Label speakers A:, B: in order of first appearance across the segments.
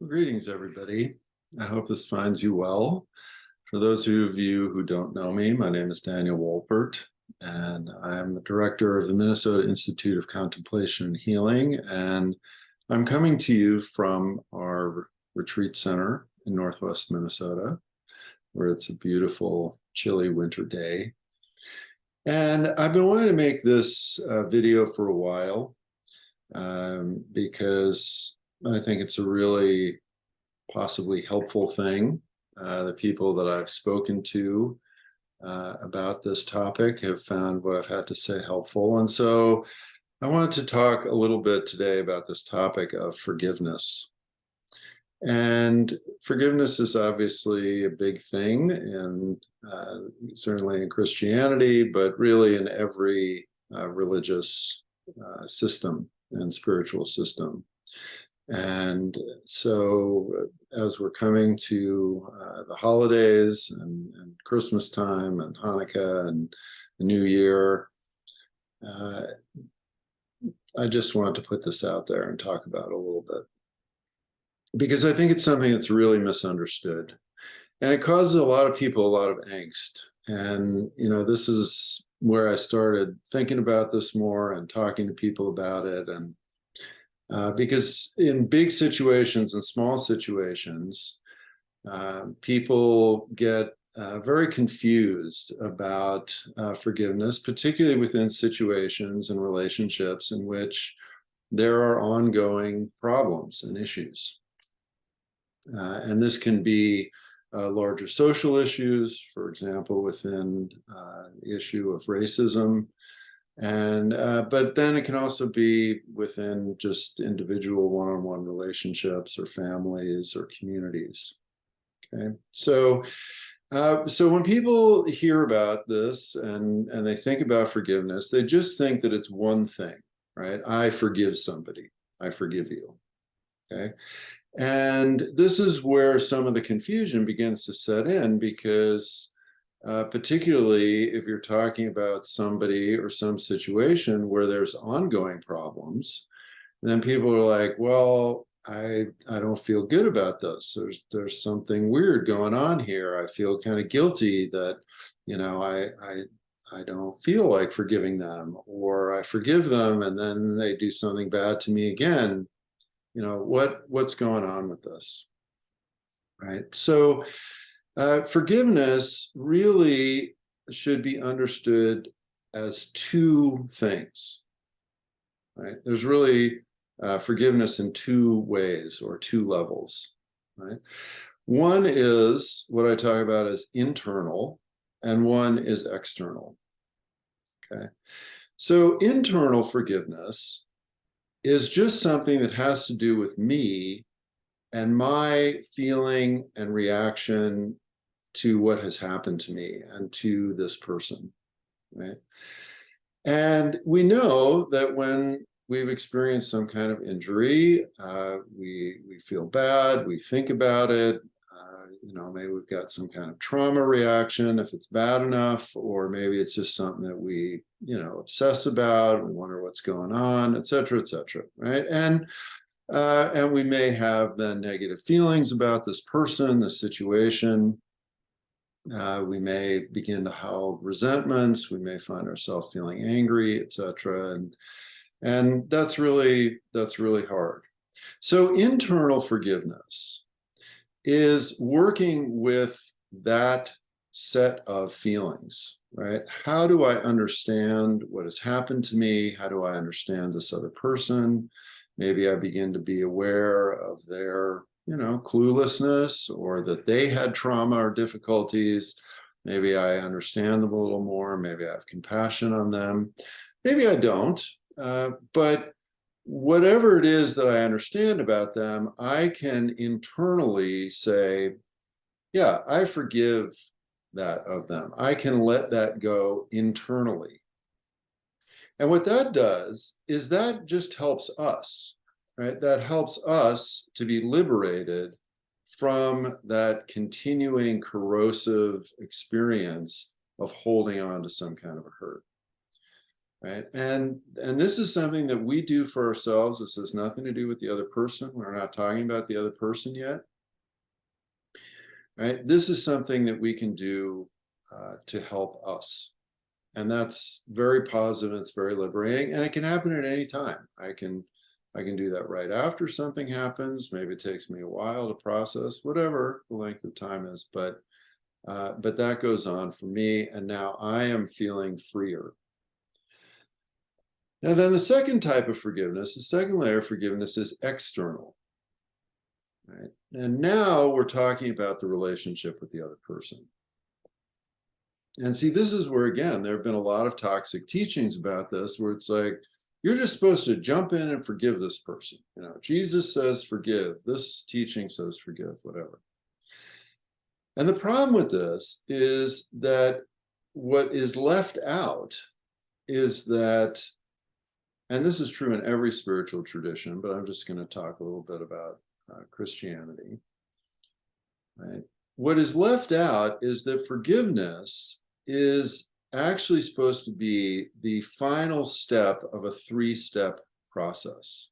A: Greetings, everybody. I hope this finds you well. For those of you who don't know me, my name is Daniel Wolpert, and I am the director of the Minnesota Institute of Contemplation and Healing. And I'm coming to you from our retreat center in Northwest Minnesota, where it's a beautiful, chilly winter day. And I've been wanting to make this video for a while because I think it's a really possibly helpful thing. The people that I've spoken to about this topic have found what I've had to say helpful. And so I wanted to talk a little bit today about this topic of forgiveness. And forgiveness is obviously a big thing, and certainly in Christianity, but really in every religious system and spiritual system. And so as we're coming to the holidays and Christmas time and Hanukkah and the New Year, I just wanted to put this out there and talk about it a little bit, because I think it's something that's really misunderstood. And it causes a lot of people a lot of angst. And, you know, this is where I started thinking about this more and talking to people about it. And because in big situations and small situations, people get very confused about forgiveness, particularly within situations and relationships in which there are ongoing problems and issues. And this can be larger social issues, for example, within the issue of racism. And but then it can also be within just individual one-on-one relationships or families or communities. Okay, so when people hear about this and they think about forgiveness, they just think that it's one thing, right? I forgive somebody. I forgive you. Okay, and this is where some of the confusion begins to set in, because particularly if you're talking about somebody or some situation where there's ongoing problems, then people are like, well, I don't feel good about this. There's something weird going on here. I feel kind of guilty that, you know, I don't feel like forgiving them, or I forgive them and then they do something bad to me again. You know, what's going on with this, right? So forgiveness really should be understood as two things, right? There's really forgiveness in two ways or two levels, right? One is what I talk about as internal, and one is external, okay? So internal forgiveness is just something that has to do with me and my feeling and reaction to what has happened to me and to this person, right? And we know that when we've experienced some kind of injury, we feel bad, we think about it, you know, maybe we've got some kind of trauma reaction if it's bad enough, or maybe it's just something that we, you know, obsess about, we wonder what's going on, et cetera, right? And we may have then negative feelings about this person, this situation. We may begin to hold resentments. We may find ourselves feeling angry, etc. And that's really hard. So internal forgiveness is working with that set of feelings, right? How do I understand what has happened to me? How do I understand this other person? Maybe I begin to be aware of their, you know, cluelessness, or that they had trauma or difficulties. Maybe I understand them a little more. Maybe I have compassion on them. Maybe I don't. But whatever it is that I understand about them, I can internally say, yeah, I forgive that of them. I can let that go internally. And what that does is that just helps us, right? That helps us to be liberated from that continuing corrosive experience of holding on to some kind of a hurt. right? And this is something that we do for ourselves. This has nothing to do with the other person. We're not talking about the other person yet, right? This is something that we can do to help us. And that's very positive. It's very liberating, and it can happen at any time. I can do that right after something happens. Maybe it takes me a while to process, whatever the length of time is, but that goes on for me, and now I am feeling freer. Now then, the second type of forgiveness, the second layer of forgiveness, is external, right? And now we're talking about the relationship with the other person. And see, this is where, again, there have been a lot of toxic teachings about this, where it's like, you're just supposed to jump in and forgive this person. You know, Jesus says forgive. This teaching says forgive, whatever. And the problem with this is that what is left out is that, and this is true in every spiritual tradition, but I'm just going to talk a little bit about Christianity, right? What is left out is that forgiveness is actually supposed to be the final step of a three-step process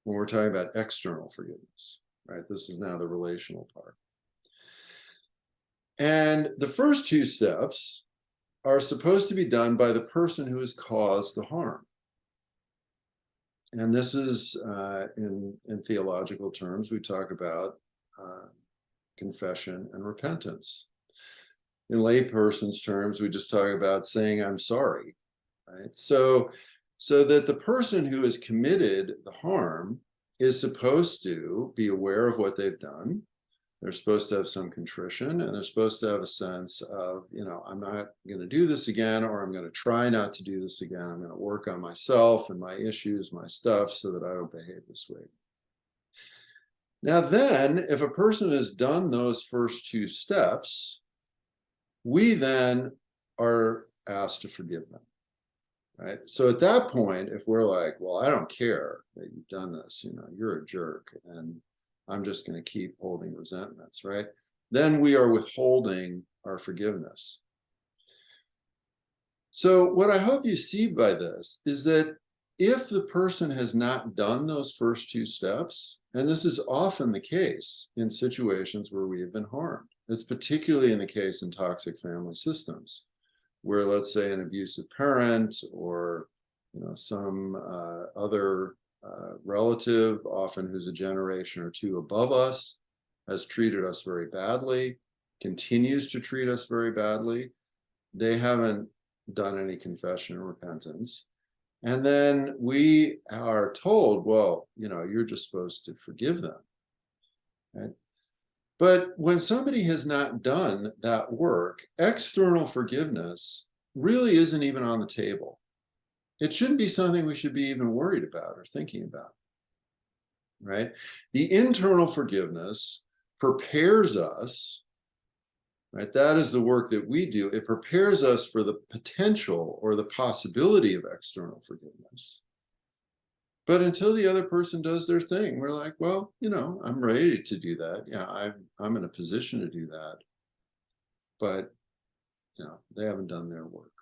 A: when we're talking about external forgiveness, right? This is now the relational part. And the first two steps are supposed to be done by the person who has caused the harm. And this is, in theological terms, we talk about confession and repentance. In layperson's terms, we just talk about saying, I'm sorry, right? So that the person who has committed the harm is supposed to be aware of what they've done. They're supposed to have some contrition, and they're supposed to have a sense of, you know, I'm not going to do this again, or I'm going to try not to do this again. I'm going to work on myself and my issues, my stuff, so that I don't behave this way. Now then, if a person has done those first two steps, we then are asked to forgive them, right? So at that point, if we're like, well, I don't care that you've done this, you know, you're a jerk, and I'm just going to keep holding resentments, right? Then we are withholding our forgiveness. So what I hope you see by this is that if the person has not done those first two steps, and this is often the case in situations where we have been harmed, it's particularly in the case in toxic family systems, where, let's say, an abusive parent, or, you know, some other relative, often who's a generation or two above us, has treated us very badly, continues to treat us very badly. They haven't done any confession or repentance. And then we are told, well, you know, you're just supposed to forgive them. Right? But when somebody has not done that work, external forgiveness really isn't even on the table. It shouldn't be something we should be even worried about or thinking about, right? The internal forgiveness prepares us, right? That is the work that we do. It prepares us for the potential or the possibility of external forgiveness. But until the other person does their thing, we're like, well, you know, I'm ready to do that. Yeah, I'm in a position to do that. But, you know, they haven't done their work.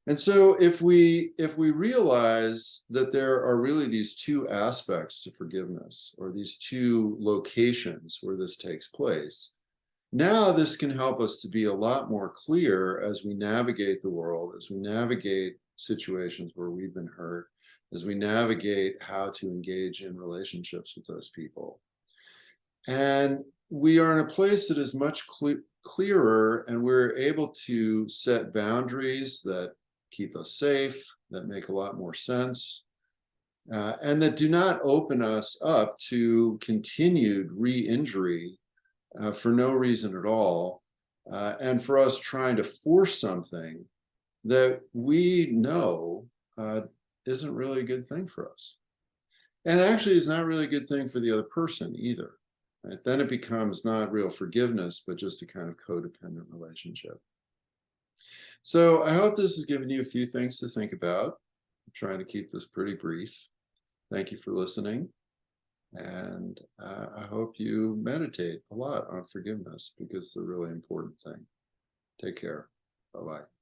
A: And so if we realize that there are really these two aspects to forgiveness, or these two locations where this takes place, now this can help us to be a lot more clear as we navigate the world, as we navigate situations where we've been hurt, as we navigate how to engage in relationships with those people. And we are in a place that is much clearer, and we're able to set boundaries that keep us safe, that make a lot more sense, and that do not open us up to continued re-injury for no reason at all, and for us trying to force something that we know isn't really a good thing for us. And actually is not really a good thing for the other person either. Right? Then it becomes not real forgiveness, but just a kind of codependent relationship. So I hope this has given you a few things to think about. I'm trying to keep this pretty brief. Thank you for listening. And I hope you meditate a lot on forgiveness, because it's a really important thing. Take care. Bye-bye.